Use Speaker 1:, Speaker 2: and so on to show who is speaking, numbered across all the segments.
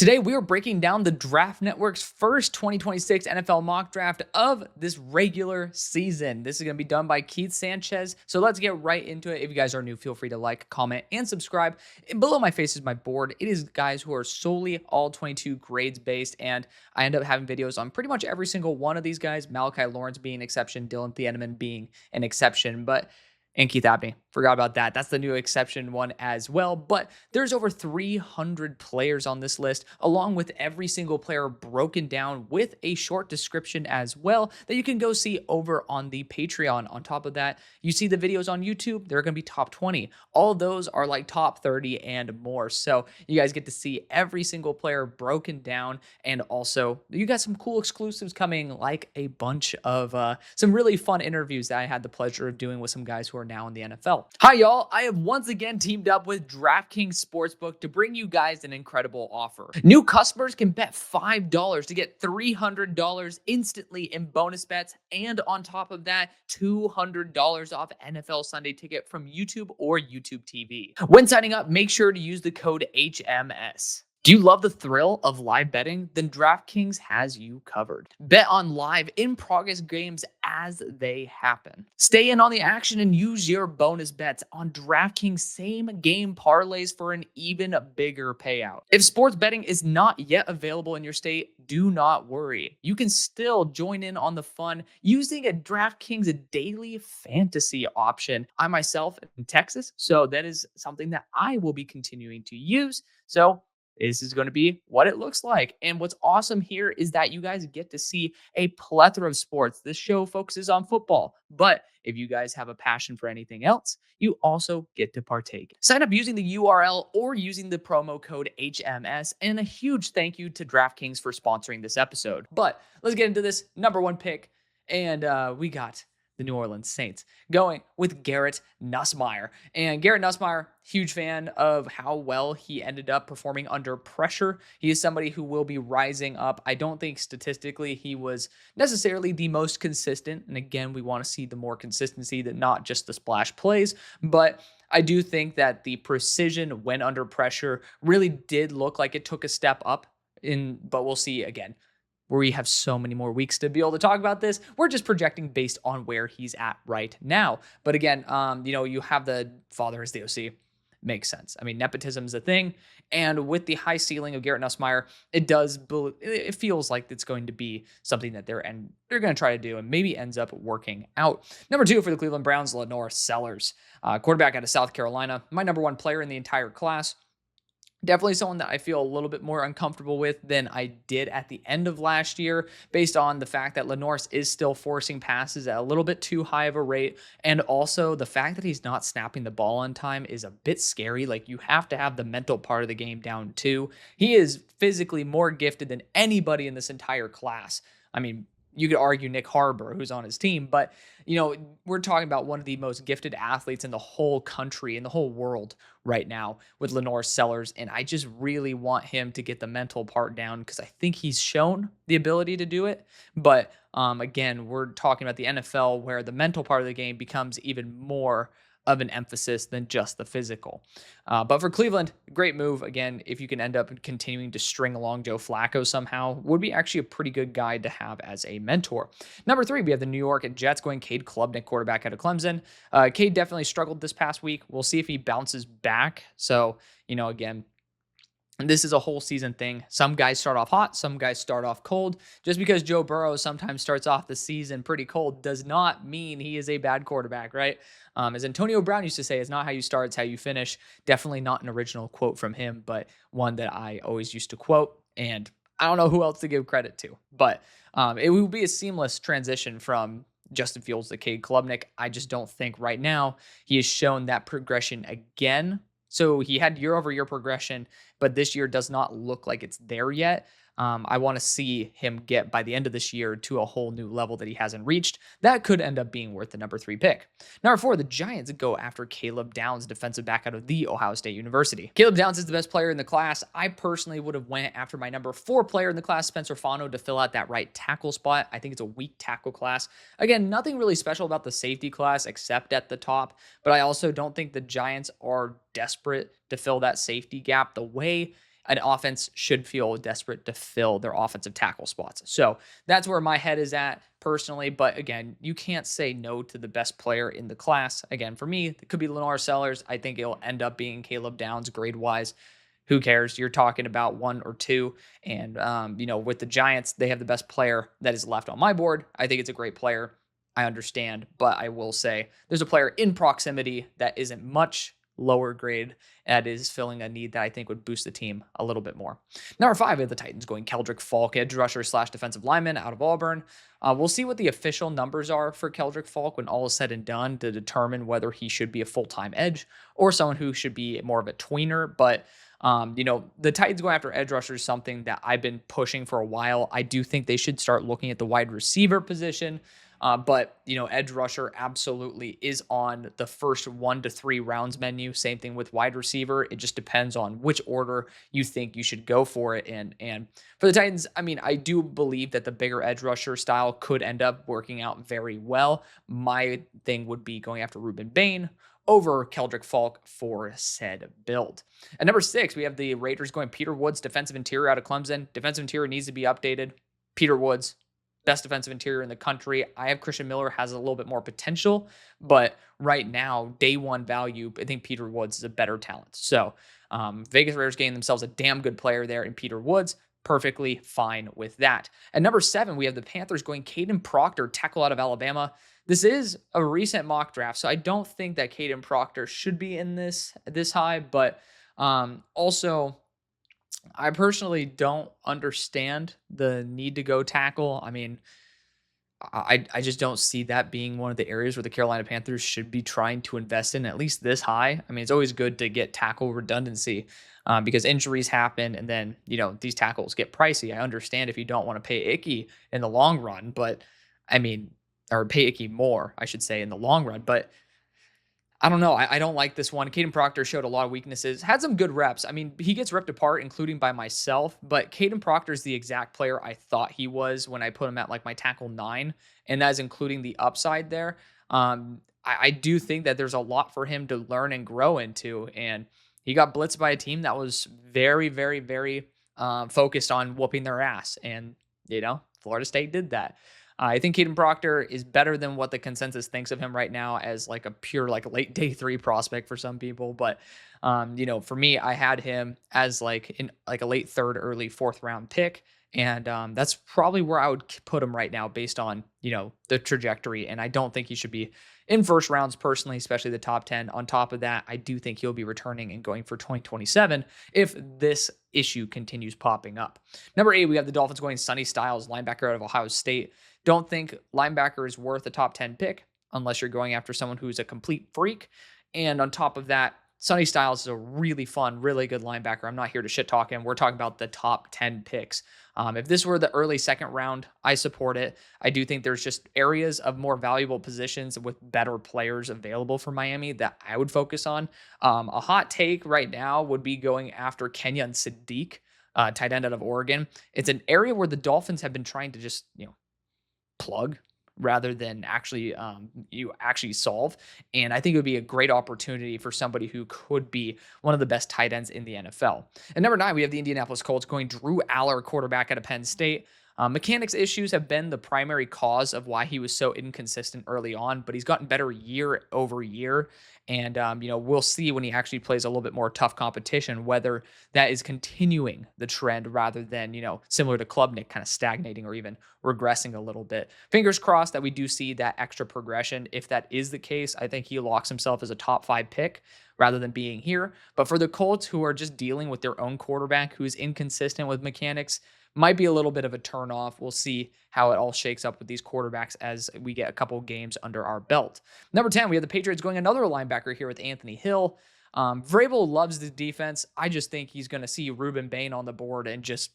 Speaker 1: Today, we are breaking down the Draft Network's first 2026 NFL mock draft of this regular season. This is going to be done by Keith Sanchez. So let's get right into it. If you guys are new, feel free to like, comment, and subscribe. And below my face is my board. It is guys who are solely all 22 grades based, and I end up having videos on pretty much every single one of these guys. Malachi Lawrence being an exception, Dylan Thieneman being an exception, and Keith Abney. Forgot about that. That's the new exception one as well. But there's over 300 players on this list, along with every single player broken down with a short description as well that you can go see over on the Patreon. On top of that, you see the videos on YouTube. They're going to be top 20. All of those are like top 30 and more. So you guys get to see every single player broken down. And also, you got some cool exclusives coming, like a bunch of some really fun interviews that I had the pleasure of doing with some guys who are now in the NFL. Hi, y'all. I have once again teamed up with DraftKings Sportsbook to bring you guys an incredible offer. New customers can bet $5 to get $300 instantly in bonus bets, and on top of that, $200 off NFL Sunday Ticket from YouTube or YouTube TV. When signing up, make sure to use the code HMS. Do you love the thrill of live betting? Then DraftKings has you covered. Bet on live in-progress games as they happen. Stay in on the action and use your bonus bets on DraftKings same-game parlays for an even bigger payout. If sports betting is not yet available in your state, do not worry. You can still join in on the fun using a DraftKings daily fantasy option. I myself am in Texas, so that is something that I will be continuing to use. So this is going to be what it looks like. And what's awesome here is that you guys get to see a plethora of sports. This show focuses on football, but if you guys have a passion for anything else, you also get to partake. Sign up using the URL or using the promo code HMS. And a huge thank you to DraftKings for sponsoring this episode. But let's get into this number one pick. And we got the New Orleans Saints going with Garrett Nussmeier. And Garrett Nussmeier, huge fan of how well he ended up performing under pressure. He is somebody who will be rising up. I don't think statistically he was necessarily the most consistent. And again, we want to see the more consistency, that not just the splash plays, but I do think that the precision when under pressure really did look like it took a step up but we'll see again. We have so many more weeks to be able to talk about this. We're just projecting based on where he's at right now. But again, you have the father as the OC. Makes sense. I mean, nepotism is a thing. And with the high ceiling of Garrett Nussmeier, it feels like it's going to be something that they're going to try to do and maybe ends up working out. Number 2 for the Cleveland Browns, LaNorris Sellers, quarterback out of South Carolina, my number 1 player in the entire class. Definitely someone that I feel a little bit more uncomfortable with than I did at the end of last year, based on the fact that LaNorris is still forcing passes at a little bit too high of a rate. And also the fact that he's not snapping the ball on time is a bit scary. Like, you have to have the mental part of the game down too. He is physically more gifted than anybody in this entire class. I mean, you could argue Nick Harbor, who's on his team, but we're talking about one of the most gifted athletes in the whole country, in the whole world right now, with LaNorris Sellers. And I just really want him to get the mental part down, because I think he's shown the ability to do it. But again, we're talking about the NFL, where the mental part of the game becomes even more of an emphasis than just the physical. But for Cleveland, great move. Again, if you can end up continuing to string along Joe Flacco somehow, would be actually a pretty good guy to have as a mentor. Number 3, we have the New York Jets going Cade Klubnik, quarterback out of Clemson. Cade definitely struggled this past week. We'll see if he bounces back. So, again, and this is a whole season thing. Some guys start off hot, some guys start off cold. Just because Joe Burrow sometimes starts off the season pretty cold does not mean he is a bad quarterback, right? As Antonio Brown used to say, it's not how you start, it's how you finish. Definitely not an original quote from him, but one that I always used to quote. And I don't know who else to give credit to, but it will be a seamless transition from Justin Fields to Cade Klubnik. I just don't think right now he has shown that progression again. So he had year-over-year progression, but this year does not look like it's there yet. I want to see him get, by the end of this year, to a whole new level that he hasn't reached. That could end up being worth the number 3 pick. Number 4, the Giants go after Caleb Downs, defensive back out of The Ohio State University. Caleb Downs is the best player in the class. I personally would have went after my number 4 player in the class, Spencer Fano, to fill out that right tackle spot. I think it's a weak tackle class. Again, nothing really special about the safety class except at the top, but I also don't think the Giants are desperate to fill that safety gap the way an offense should feel desperate to fill their offensive tackle spots. So that's where my head is at personally. But again, you can't say no to the best player in the class. Again, for me, it could be LaNorris Sellers. I think it'll end up being Caleb Downs grade wise. Who cares? You're talking about 1 or 2. And, with the Giants, they have the best player that is left on my board. I think it's a great player. I understand. But I will say there's a player in proximity that isn't much lower grade that is filling a need that I think would boost the team a little bit more. Number 5, we have the Titans going Keldrick Falk, edge rusher / defensive lineman out of Auburn. We'll see what the official numbers are for Keldrick Falk when all is said and done to determine whether he should be a full-time edge or someone who should be more of a tweener. But the Titans going after edge rushers is something that I've been pushing for a while. I do think they should start looking at the wide receiver position. But edge rusher absolutely is on the first 1 to 3 rounds menu. Same thing with wide receiver. It just depends on which order you think you should go for it. And for the Titans, I do believe that the bigger edge rusher style could end up working out very well. My thing would be going after Ruben Bain over Keldrick Falk for said build. At number 6, we have the Raiders going Peter Woods, defensive interior out of Clemson. Defensive interior needs to be updated. Peter Woods, best defensive interior in the country. I have Christian Miller has a little bit more potential, but right now, day one value, I think Peter Woods is a better talent. So Vegas Raiders getting themselves a damn good player there in Peter Woods. Perfectly fine with that. At number 7, we have the Panthers going Caden Proctor, tackle out of Alabama. This is a recent mock draft, so I don't think that Caden Proctor should be in this high, but also I personally don't understand the need to go tackle. I just don't see that being one of the areas where the Carolina Panthers should be trying to invest in, at least this high. It's always good to get tackle redundancy because injuries happen and then, these tackles get pricey. I understand if you don't want to pay Icky in the long run, but or pay Icky more, I should say, in the long run. But I don't know. I don't like this one. Caden Proctor showed a lot of weaknesses. Had some good reps. He gets ripped apart, including by myself. But Caden Proctor is the exact player I thought he was when I put him at like my tackle 9, and that is including the upside there. I do think that there's a lot for him to learn and grow into, and he got blitzed by a team that was very, very, very focused on whooping their ass, and Florida State did that. I think Caden Proctor is better than what the consensus thinks of him right now as like a pure late day 3 prospect for some people. But, for me, I had him as in a late 3rd, early 4th round pick. And that's probably where I would put him right now based on, the trajectory. And I don't think he should be in first rounds personally, especially the top 10. On top of that, I do think he'll be returning and going for 2027 if this issue continues popping up. Number 8, we have the Dolphins going Sonny Styles, linebacker out of Ohio State. Don't think linebacker is worth a top 10 pick unless you're going after someone who's a complete freak. And on top of that, Sonny Styles is a really fun, really good linebacker. I'm not here to shit talk him. We're talking about the top 10 picks. If this were the early 2nd round, I support it. I do think there's just areas of more valuable positions with better players available for Miami that I would focus on. A hot take right now would be going after Kenyon Sadiq, tight end out of Oregon. It's an area where the Dolphins have been trying to just, plug rather than actually solve. And I think it would be a great opportunity for somebody who could be one of the best tight ends in the NFL. And number 9, we have the Indianapolis Colts going Drew Aller, quarterback out of Penn State. Mechanics issues have been the primary cause of why he was so inconsistent early on, but he's gotten better year over year. And, we'll see when he actually plays a little bit more tough competition, whether that is continuing the trend rather than, similar to Klubnik, kind of stagnating or even regressing a little bit. Fingers crossed that we do see that extra progression. If that is the case, I think he locks himself as a top 5 pick rather than being here. But for the Colts, who are just dealing with their own quarterback who is inconsistent with mechanics, might be a little bit of a turnoff. We'll see how it all shakes up with these quarterbacks as we get a couple games under our belt. Number 10, we have the Patriots going another linebacker here with Anthony Hill. Vrabel loves the defense. I just think he's going to see Ruben Bain on the board and just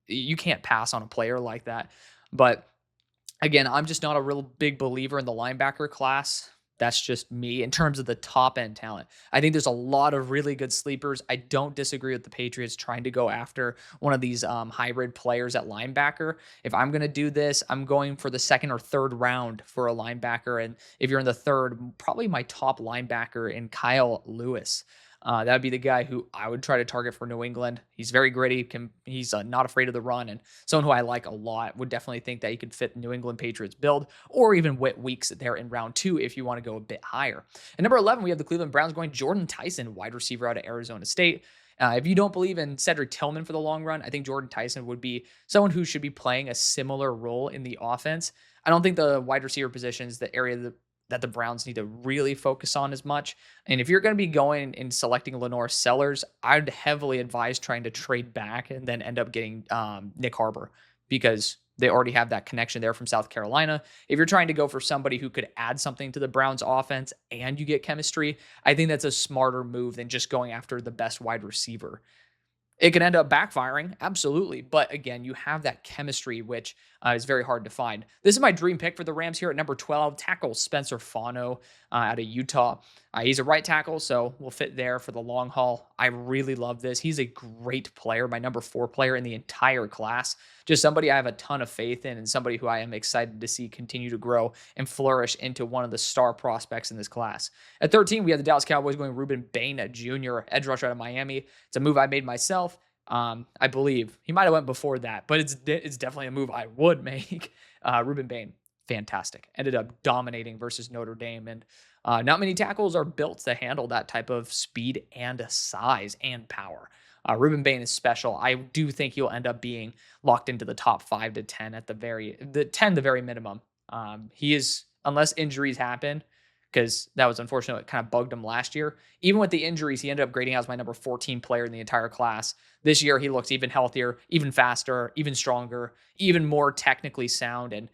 Speaker 1: you can't pass on a player like that. But again, I'm just not a real big believer in the linebacker class. That's just me in terms of the top end talent. I think there's a lot of really good sleepers. I don't disagree with the Patriots trying to go after one of these hybrid players at linebacker. If I'm going to do this, I'm going for the 2nd or 3rd round for a linebacker. And if you're in the 3rd, probably my top linebacker in Kyle Lewis. That would be the guy who I would try to target for New England. He's very gritty. He's not afraid of the run, and someone who I like a lot. Would definitely think that he could fit the New England Patriots build, or even weeks there in round 2 if you want to go a bit higher. At number 11, we have the Cleveland Browns going Jordan Tyson, wide receiver out of Arizona State. If you don't believe in Cedric Tillman for the long run, I think Jordan Tyson would be someone who should be playing a similar role in the offense. I don't think the wide receiver position is the area that the Browns need to really focus on as much. And if you're going to be going and selecting LaNorris Sellers, I'd heavily advise trying to trade back and then end up getting Nick Harbor, because they already have that connection there from South Carolina. If you're trying to go for somebody who could add something to the Browns offense and you get chemistry, I think that's a smarter move than just going after the best wide receiver. It can end up backfiring, absolutely. But again, you have that chemistry, which is very hard to find. This is my dream pick for the Rams here at number 12, tackle Spencer Fano out of Utah. He's a right tackle, so we'll fit there for the long haul. I really love this. He's a great player, my number 4 player in the entire class. Just somebody I have a ton of faith in, and somebody who I am excited to see continue to grow and flourish into one of the star prospects in this class. At 13, we have the Dallas Cowboys going Ruben Bain, a junior edge rusher out of Miami. It's a move I made myself. I believe he might have went before that, but it's definitely a move I would make. Ruben Bain, fantastic. Ended up dominating versus Notre Dame, and not many tackles are built to handle that type of speed and size and power. Ruben Bain is special. I do think he'll end up being locked into the top 5 to 10 at the very minimum. He is, unless injuries happen, because that was unfortunate. It kind of bugged him last year. Even with the injuries, he ended up grading out as my number 14 player in the entire class. This year, he looks even healthier, even faster, even stronger, even more technically sound. And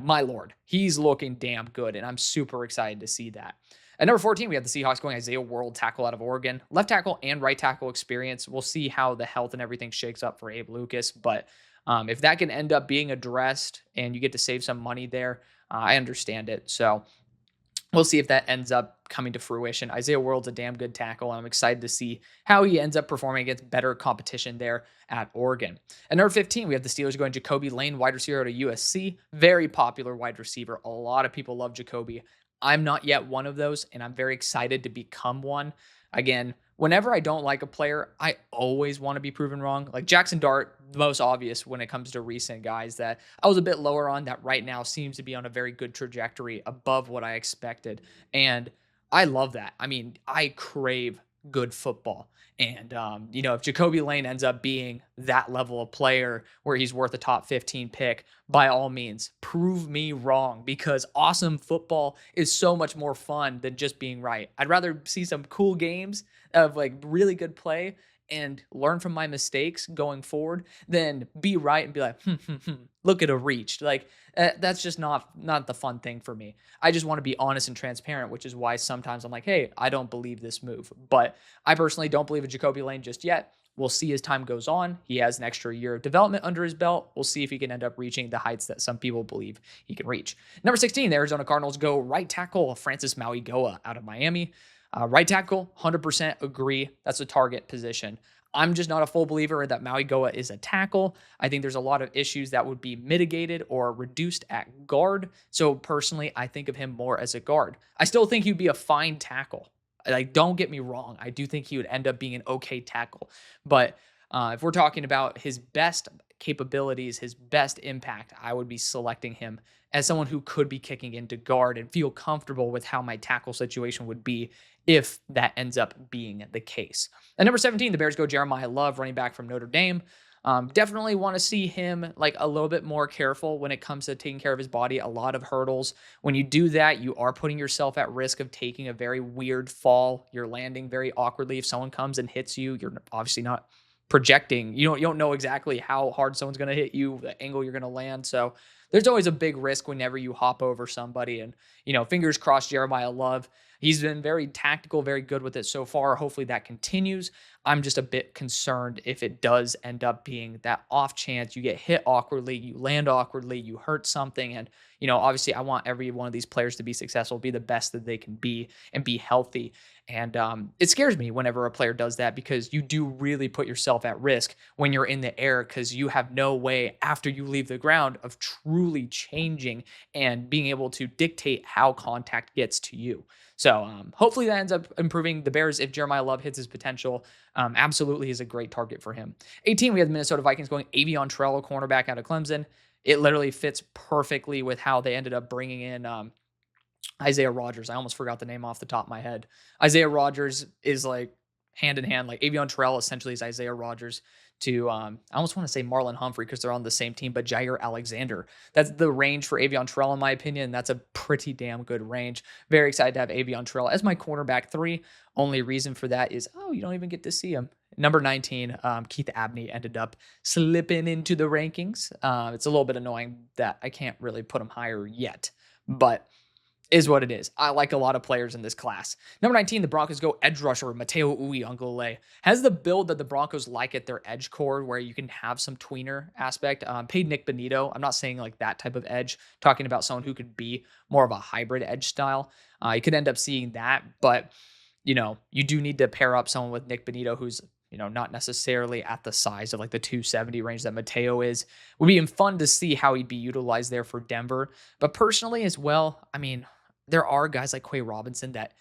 Speaker 1: my Lord, he's looking damn good. And I'm super excited to see that. At number 14, we have the Seahawks going Isaiah World, tackle out of Oregon. Left tackle and right tackle experience. We'll see how the health and everything shakes up for Abe Lucas. But if that can end up being addressed and you get to save some money there, I understand it. So we'll see if that ends up coming to fruition. Isaiah World's a damn good tackle, and I'm excited to see how he ends up performing against better competition there at Oregon. At number 15, we have the Steelers going Jacoby Lane, wide receiver out of USC. Very popular wide receiver. A lot of people love Jacoby. I'm not yet one of those, and I'm very excited to become one. Again, whenever I don't like a player, I always want to be proven wrong. Like Jackson Dart, the most obvious when it comes to recent guys that I was a bit lower on, that right now seems to be on a very good trajectory above what I expected. And I love that. I mean, I crave good football. And, if Jacoby Lane ends up being that level of player where he's worth a top 15 pick, by all means, prove me wrong, because awesome football is so much more fun than just being right. I'd rather see some cool games of really good play and learn from my mistakes going forward than be right and be like, look at a reach. That's just not the fun thing for me. I just want to be honest and transparent, which is why sometimes I'm like, hey, I don't believe this move. But I personally don't believe in Jacoby Lane just yet. We'll see as time goes on. He has an extra year of development under his belt. We'll see if he can end up reaching the heights that some people believe he can reach. Number 16, the Arizona Cardinals go right tackle Francis Mauigoa out of Miami. Right tackle, 100% agree. That's a target position. I'm just not a full believer that Mauigoa is a tackle. I think there's a lot of issues that would be mitigated or reduced at guard. So personally, I think of him more as a guard. I still think he'd be a fine tackle. Don't get me wrong. I do think he would end up being an okay tackle. But if we're talking about his best capabilities, his best impact, I would be selecting him as someone who could be kicking into guard and feel comfortable with how my tackle situation would be if that ends up being the case. At number 17, the Bears go Jeremiah Love, running back from Notre Dame. Definitely want to see him a little bit more careful when it comes to taking care of his body. A lot of hurdles. When you do that, you are putting yourself at risk of taking a very weird fall. You're landing very awkwardly. If someone comes and hits you, you're obviously not projecting. You don't know exactly how hard someone's going to hit you, the angle you're going to land. So there's always a big risk whenever you hop over somebody. And, fingers crossed, Jeremiah Love, he's been very tactical, very good with it so far. Hopefully that continues. I'm just a bit concerned if it does end up being that off chance you get hit awkwardly, you land awkwardly, you hurt something. And, obviously I want every one of these players to be successful, be the best that they can be, and be healthy. And it scares me whenever a player does that, because you do really put yourself at risk when you're in the air, because you have no way after you leave the ground of truly truly changing and being able to dictate how contact gets to you. So hopefully that ends up improving the Bears. If Jeremiah Love hits his potential, absolutely is a great target for him. 18, we have the Minnesota Vikings going Avion Trello, cornerback out of Clemson. It literally fits perfectly with how they ended up bringing in Isaiah Rodgers. I almost forgot the name off the top of my head. Isaiah Rodgers is like hand in hand. Like Avion Terrell essentially is Isaiah Rodgers to I almost want to say Marlon Humphrey because they're on the same team, but Jair Alexander. That's the range for Avion Terrell in my opinion. That's a pretty damn good range. Very excited to have Avion Terrell as my cornerback 3. Only reason for that is, you don't even get to see him. Number 19, Keith Abney ended up slipping into the rankings. It's a little bit annoying that I can't really put him higher yet, but is what it is. I like a lot of players in this class. Number 19, the Broncos go edge rusher, Mateo Uiagalelei. Has the build that the Broncos like at their edge core where you can have some tweener aspect. Paid Nick Benito. I'm not saying like that type of edge, talking about someone who could be more of a hybrid edge style. You could end up seeing that, but you do need to pair up someone with Nick Benito who's not necessarily at the size of like the 270 range that Mateo is. Would be fun to see how he'd be utilized there for Denver. But personally as well, I mean, there are guys like Quay Robinson that,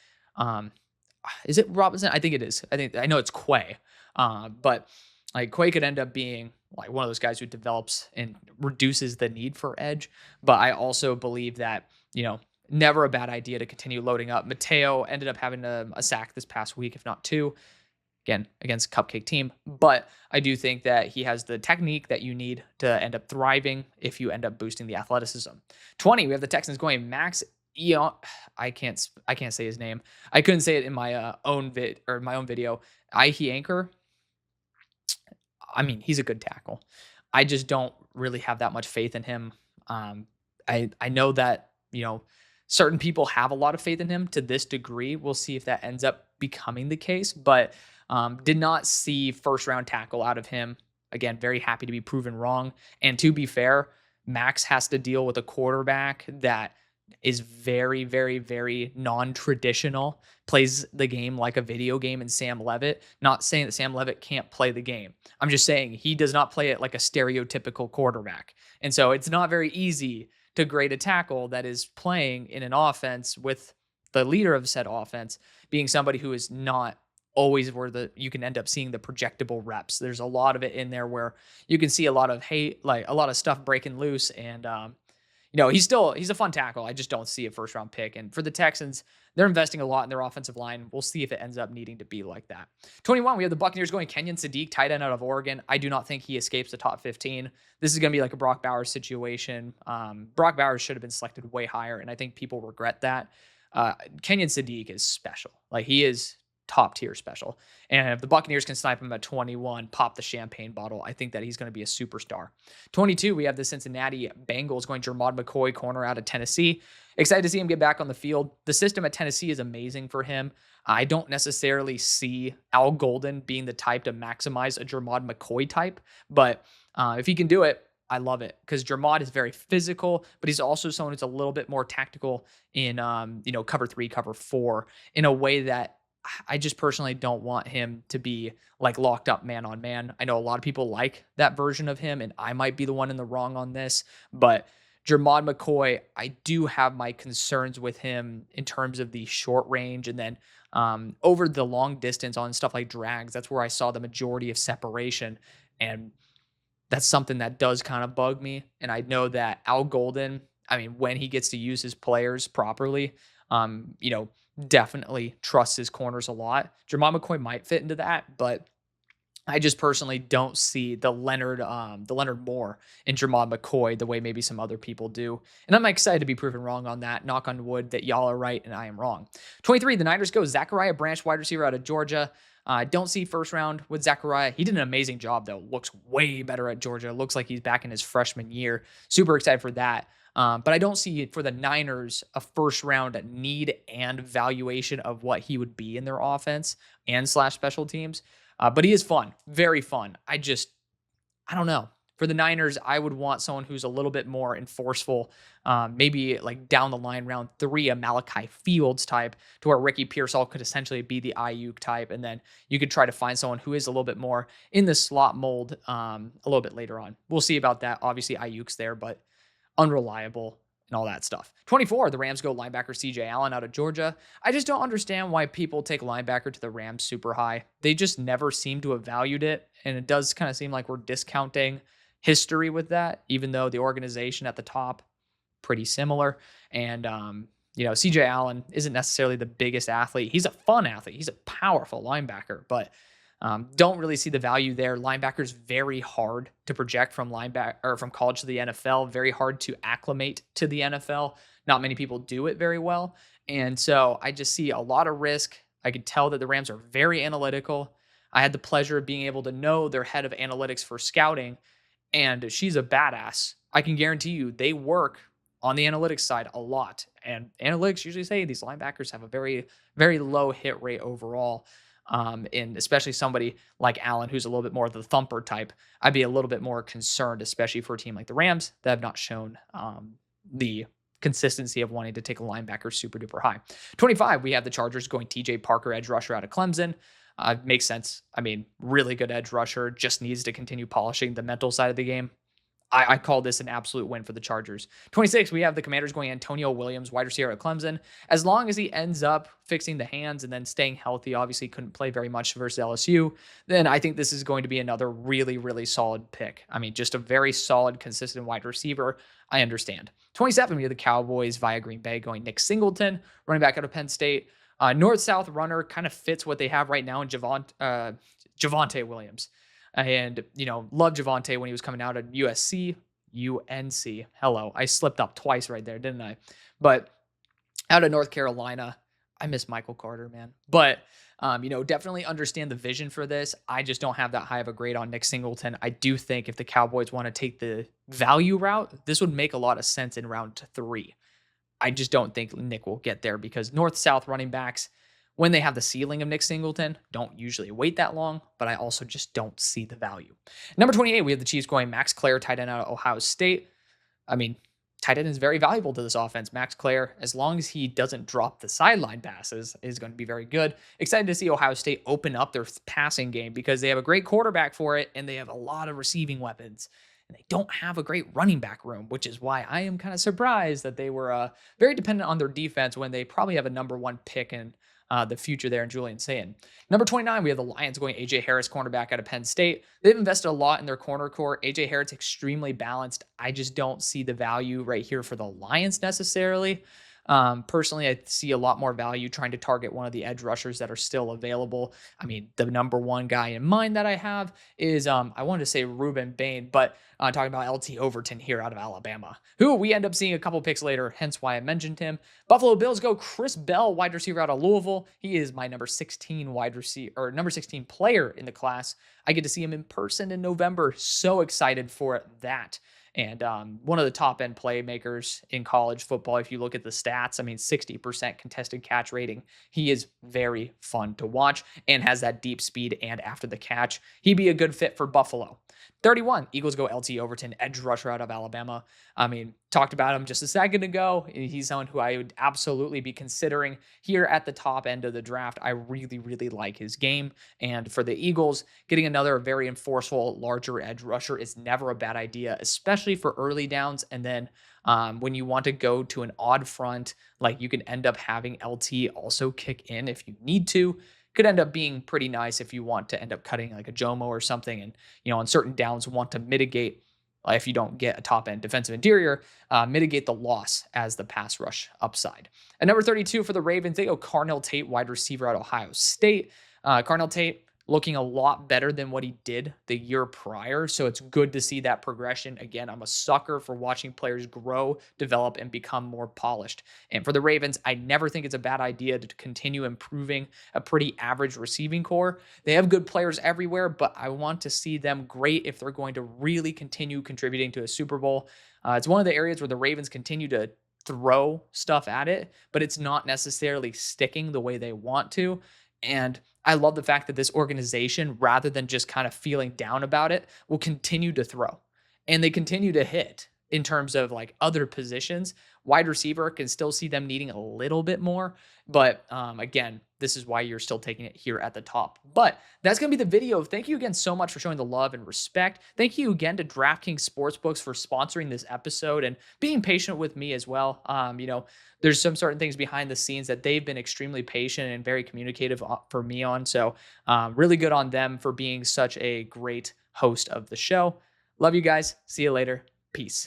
Speaker 1: is it Robinson? I think it is. I know it's Quay. But like Quay could end up being like one of those guys who develops and reduces the need for edge. But I also believe that, never a bad idea to continue loading up. Mateo ended up having a sack this past week, if not 2. Again, against Cupcake team. But I do think that he has the technique that you need to end up thriving if you end up boosting the athleticism. 20, we have the Texans going Max Eon. I can't say his name. I couldn't say it in my own video. Ihi Anchor. I mean, he's a good tackle. I just don't really have that much faith in him. I know that, certain people have a lot of faith in him to this degree. We'll see if that ends up becoming the case, but did not see first round tackle out of him. Again, very happy to be proven wrong. And to be fair, Max has to deal with a quarterback that is very, very, very non-traditional, plays the game like a video game in Sam Levitt. Not saying that Sam Levitt can't play the game. I'm just saying he does not play it like a stereotypical quarterback. And so it's not very easy to grade a tackle that is playing in an offense with the leader of said offense being somebody who is not always where you can end up seeing the projectable reps. There's a lot of it in there where you can see a lot of hate, like a lot of stuff breaking loose. And, he's a fun tackle. I just don't see a first round pick. And for the Texans, they're investing a lot in their offensive line. We'll see if it ends up needing to be like that. 21, we have the Buccaneers going Kenyon Sadiq, tight end out of Oregon. I do not think he escapes the top 15. This is going to be like a Brock Bowers situation. Brock Bowers should have been selected way higher, and I think people regret that. Kenyon Sadiq is special. Like, he is top tier special. And if the Buccaneers can snipe him at 21, pop the champagne bottle, I think that he's going to be a superstar. 22, we have the Cincinnati Bengals going Jermod McCoy, corner out of Tennessee. Excited to see him get back on the field. The system at Tennessee is amazing for him. I don't necessarily see Al Golden being the type to maximize a Jermod McCoy type, but if he can do it, I love it because Jermod is very physical, but he's also someone who's a little bit more tactical in, cover 3, cover 4 in a way that I just personally don't want him to be like locked up man on man. I know a lot of people like that version of him, and I might be the one in the wrong on this, but Jermod McCoy, I do have my concerns with him in terms of the short range and then over the long distance on stuff like drags. That's where I saw the majority of separation, and that's something that does kind of bug me. And I know that Al Golden, I mean, when he gets to use his players properly, definitely trusts his corners a lot. Jermod McCoy might fit into that, but I just personally don't see the Leonard Moore in Jermod McCoy the way maybe some other people do. And I'm excited to be proven wrong on that. Knock on wood that y'all are right and I am wrong. 23, the Niners go Zachariah Branch, wide receiver out of Georgia. Don't see first round with Zachariah. He did an amazing job, though. Looks way better at Georgia. Looks like he's back in his freshman year. Super excited for that. But I don't see for the Niners a first round need and valuation of what he would be in their offense and / special teams. But he is fun, very fun. I don't know. For the Niners, I would want someone who's a little bit more enforceful, maybe like down the line, round 3, a Malachi Fields type, to where Ricky Pearsall could essentially be the Ayuk type. And then you could try to find someone who is a little bit more in the slot mold a little bit later on. We'll see about that. Obviously, Ayuk's there, but unreliable, and all that stuff. 24, the Rams go linebacker CJ Allen out of Georgia. I just don't understand why people take linebacker to the Rams super high. They just never seem to have valued it. And it does kind of seem like we're discounting history with that, even though the organization at the top, pretty similar. And, CJ Allen isn't necessarily the biggest athlete. He's a fun athlete. He's a powerful linebacker, but don't really see the value there. Linebackers very hard to project from from college to the NFL. Very hard to acclimate to the NFL. Not many people do it very well, and so I just see a lot of risk. I could tell that the Rams are very analytical. I had the pleasure of being able to know their head of analytics for scouting, and she's a badass. I can guarantee you they work on the analytics side a lot, and analytics usually say these linebackers have a very, very low hit rate overall. And especially somebody like Allen, who's a little bit more of the thumper type, I'd be a little bit more concerned, especially for a team like the Rams that have not shown the consistency of wanting to take a linebacker super duper high. 25, we have the Chargers going TJ Parker, edge rusher out of Clemson. Makes sense. I mean, really good edge rusher, just needs to continue polishing the mental side of the game. I call this an absolute win for the Chargers. 26, we have the Commanders going Antonio Williams, wide receiver at Clemson. As long as he ends up fixing the hands and then staying healthy, obviously couldn't play very much versus LSU, then I think this is going to be another really, really solid pick. I mean, just a very solid, consistent wide receiver. I understand. 27, we have the Cowboys via Green Bay going Nick Singleton, running back out of Penn State. North-South runner kind of fits what they have right now in Javonte Williams. And, love Javonte when he was coming out of UNC. Hello. I slipped up twice right there, didn't I? But out of North Carolina, I miss Michael Carter, man. But, definitely understand the vision for this. I just don't have that high of a grade on Nick Singleton. I do think if the Cowboys want to take the value route, this would make a lot of sense in round 3. I just don't think Nick will get there because North-South running backs, when they have the ceiling of Nick Singleton, don't usually wait that long, but I also just don't see the value. Number 28, we have the Chiefs going Max Clare, tight end out of Ohio State. I mean, tight end is very valuable to this offense. Max Clare, as long as he doesn't drop the sideline passes, is going to be very good. Excited to see Ohio State open up their passing game because they have a great quarterback for it, and they have a lot of receiving weapons. And they don't have a great running back room, which is why I am kind of surprised that they were very dependent on their defense when they probably have a number 1 pick in the future there in Julian Sayin. Number 29, we have the Lions going A.J. Harris, cornerback out of Penn State. They've invested a lot in their corner core. A.J. Harris extremely balanced. I just don't see the value right here for the Lions necessarily. Personally, I see a lot more value trying to target one of the edge rushers that are still available. I mean, the number 1 guy in mind that I have is, I wanted to say Ruben Bain, but talking about LT Overton here out of Alabama, who we end up seeing a couple picks later, hence why I mentioned him. Buffalo Bills go Chris Bell, wide receiver out of Louisville. He is my number 16 wide receiver, or number 16 player in the class. I get to see him in person in November. So excited for that. And one of the top end playmakers in college football. If you look at the stats, I mean, 60% contested catch rating. He is very fun to watch and has that deep speed and after the catch. He'd be a good fit for Buffalo. 31, Eagles go LT Overton, edge rusher out of Alabama. I mean, talked about him just a second ago. He's someone who I would absolutely be considering here at the top end of the draft. I really, really like his game. And for the Eagles, getting another very enforceable, larger edge rusher is never a bad idea, especially for early downs. And then when you want to go to an odd front, like you can end up having LT also kick in if you need to. Could end up being pretty nice if you want to end up cutting like a Jomo or something. And, on certain downs want to mitigate, if you don't get a top end defensive interior, mitigate the loss as the pass rush upside. At number 32 for the Ravens, they go Carnell Tate, wide receiver at Ohio State. Carnell Tate looking a lot better than what he did the year prior. So it's good to see that progression. Again, I'm a sucker for watching players grow, develop, and become more polished. And for the Ravens, I never think it's a bad idea to continue improving a pretty average receiving core. They have good players everywhere, but I want to see them great if they're going to really continue contributing to a Super Bowl. It's one of the areas where the Ravens continue to throw stuff at it, but it's not necessarily sticking the way they want to. And I love the fact that this organization, rather than just kind of feeling down about it, will continue to throw. And they continue to hit in terms of like other positions. Wide receiver, can still see them needing a little bit more. But again, this is why you're still taking it here at the top. But that's going to be the video. Thank you again so much for showing the love and respect. Thank you again to DraftKings Sportsbooks for sponsoring this episode and being patient with me as well. There's some certain things behind the scenes that they've been extremely patient and very communicative for me on. So really good on them for being such a great host of the show. Love you guys. See you later. Peace.